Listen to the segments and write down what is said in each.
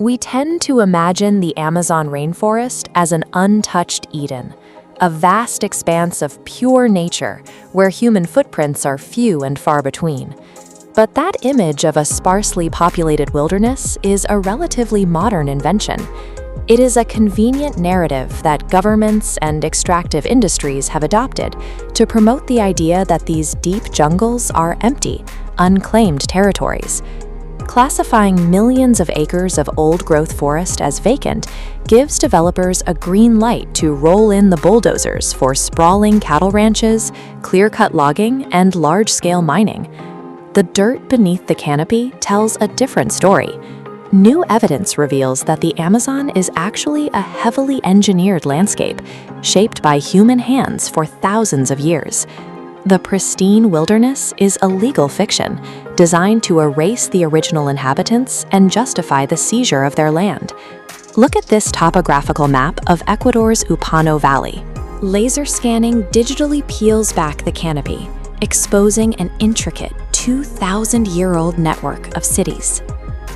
We tend to imagine the Amazon rainforest as an untouched Eden, a vast expanse of pure nature where human footprints are few and far between. But that image of a sparsely populated wilderness is a relatively modern invention. It is a convenient narrative that governments and extractive industries have adopted to promote the idea that these deep jungles are empty, unclaimed territories. Classifying millions of acres of old-growth forest as vacant gives developers a green light to roll in the bulldozers for sprawling cattle ranches, clear-cut logging, and large-scale mining. The dirt beneath the canopy tells a different story. New evidence reveals that the Amazon is actually a heavily engineered landscape, shaped by human hands for thousands of years. The pristine wilderness is a legal fiction, designed to erase the original inhabitants and justify the seizure of their land. Look at this topographical map of Ecuador's Upano Valley. Laser scanning digitally peels back the canopy, exposing an intricate 2,000-year-old network of cities.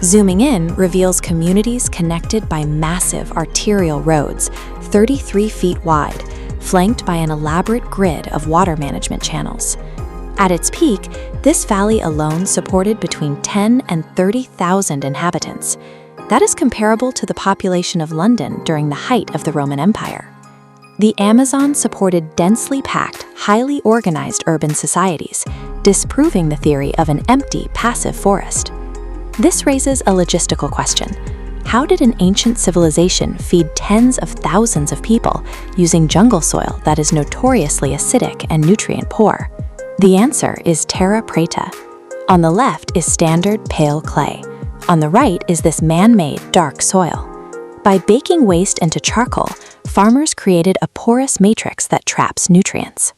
Zooming in reveals communities connected by massive arterial roads, 33 feet wide, flanked by an elaborate grid of water management channels. At its peak, this valley alone supported between 10 and 30,000 inhabitants. That is comparable to the population of London during the height of the Roman Empire. The Amazon supported densely packed, highly organized urban societies, disproving the theory of an empty, passive forest. This raises a logistical question. How did an ancient civilization feed tens of thousands of people using jungle soil that is notoriously acidic and nutrient-poor? The answer is terra preta. On the left is standard pale clay. On the right is this man-made dark soil. By baking waste into charcoal, farmers created a porous matrix that traps nutrients.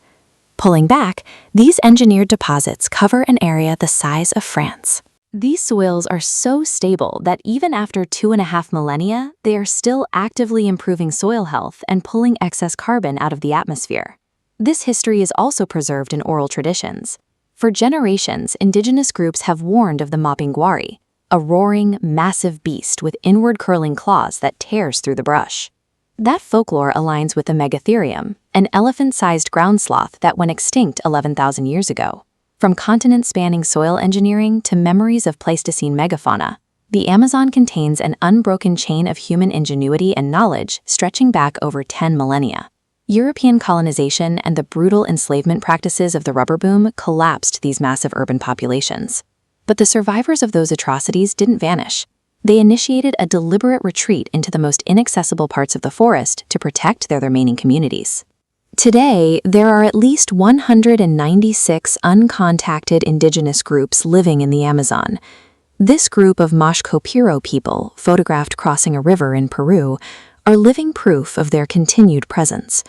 Pulling back, these engineered deposits cover an area the size of France. These soils are so stable that even after 2.5 millennia, they are still actively improving soil health and pulling excess carbon out of the atmosphere. This history is also preserved in oral traditions. For generations, indigenous groups have warned of the mapinguari, a roaring, massive beast with inward curling claws that tears through the brush. That folklore aligns with the megatherium, an elephant-sized ground sloth that went extinct 11,000 years ago. From continent-spanning soil engineering to memories of Pleistocene megafauna, the Amazon contains an unbroken chain of human ingenuity and knowledge stretching back over 10 millennia. European colonization and the brutal enslavement practices of the rubber boom collapsed these massive urban populations. But the survivors of those atrocities didn't vanish. They initiated a deliberate retreat into the most inaccessible parts of the forest to protect their remaining communities. Today, there are at least 196 uncontacted indigenous groups living in the Amazon. This group of Mashco-Piro people, photographed crossing a river in Peru, are living proof of their continued presence.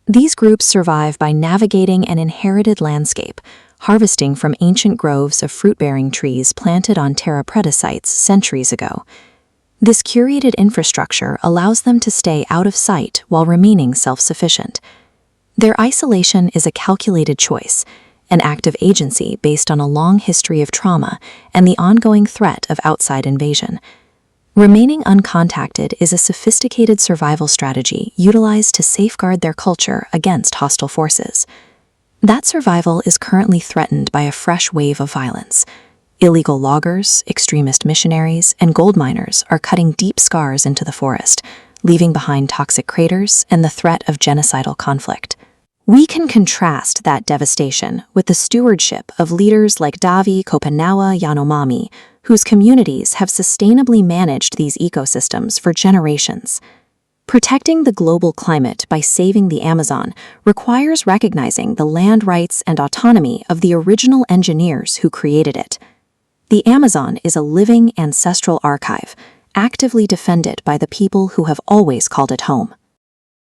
These groups survive by navigating an inherited landscape, harvesting from ancient groves of fruit-bearing trees planted on terra preta sites centuries ago. This curated infrastructure allows them to stay out of sight while remaining self-sufficient. Their isolation is a calculated choice, an act of agency based on a long history of trauma and the ongoing threat of outside invasion. Remaining uncontacted is a sophisticated survival strategy utilized to safeguard their culture against hostile forces. That survival is currently threatened by a fresh wave of violence. Illegal loggers, extremist missionaries, and gold miners are cutting deep scars into the forest, leaving behind toxic craters and the threat of genocidal conflict. We can contrast that devastation with the stewardship of leaders like Davi Kopanawa Yanomami, whose communities have sustainably managed these ecosystems for generations. Protecting the global climate by saving the Amazon requires recognizing the land rights and autonomy of the original engineers who created it. The Amazon is a living ancestral archive, actively defended by the people who have always called it home.